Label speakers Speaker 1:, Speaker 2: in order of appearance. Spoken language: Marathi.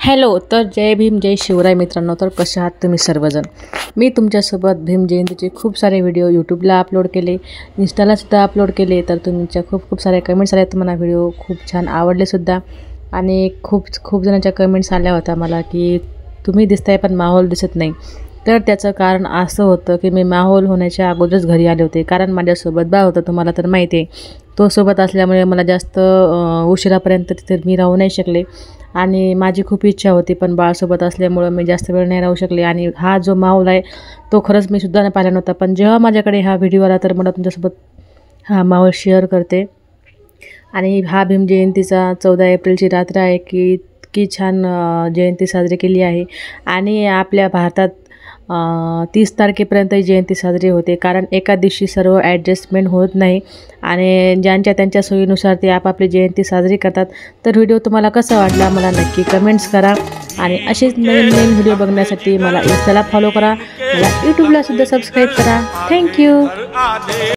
Speaker 1: हॅलो, तर जय भीम जय शिवराय मित्रांनो. तर कसे आहात तुम्ही सर्वजण. मी तुमच्यासोबत भीम जयंतीचे खूप सारे व्हिडिओ यूट्यूबला अपलोड केले, इंस्टालासुद्धा अपलोड केले. तर तुमच्या खूप सारे कमेंट्स आल्या, तुम्हाला व्हिडिओ खूप छान आवडलेसुद्धा. आणि खूप जणांच्या कमेंट्स आल्या होत्या मला की तुम्ही दिसताय पण माहोल दिसत नाही. तर त्याचं कारण असं होतं की मी माहोल होण्याच्या अगोदरच घरी आले होते, कारण माझ्यासोबत बाळ होतं. तुम्हाला तर माहिती आहे, तो सोबत असल्यामुळे मला जास्त उशिरापर्यंत तिथे मी राहू नाही शकले. आणि माझी खूप इच्छा होती, पण बाळसोबत असल्यामुळं मी जास्त वेळ नाही राहू शकले. आणि हा जो माहोल आहे तो खरंच मी सुद्धा नाही पाहिला नव्हता. पण जेव्हा माझ्याकडे हा व्हिडिओ आला तर मला तुमच्यासोबत हा माहोल शेअर करते. आणि हा भीम जयंतीचा 14 एप्रिलची रात्र आहे की इतकी छान जयंती साजरी केली आहे. आणि आपल्या भारतात 30 तारखेपर्यंत ही जयंती साजरी होते, कारण एका दिवशी सर्व ॲडजस्टमेंट होत नाही. आणि ज्यांच्या त्यांच्या सोयीनुसार ते आपापली जयंती साजरी करतात. तर व्हिडिओ तुम्हाला कसा वाटला मला नक्की कमेंट्स करा. आणि असेच नवीन व्हिडिओ बघण्यासाठी मला इंस्टाला फॉलो करा, मला यूट्यूबला सुद्धा सबस्क्राईब करा. थँक्यू.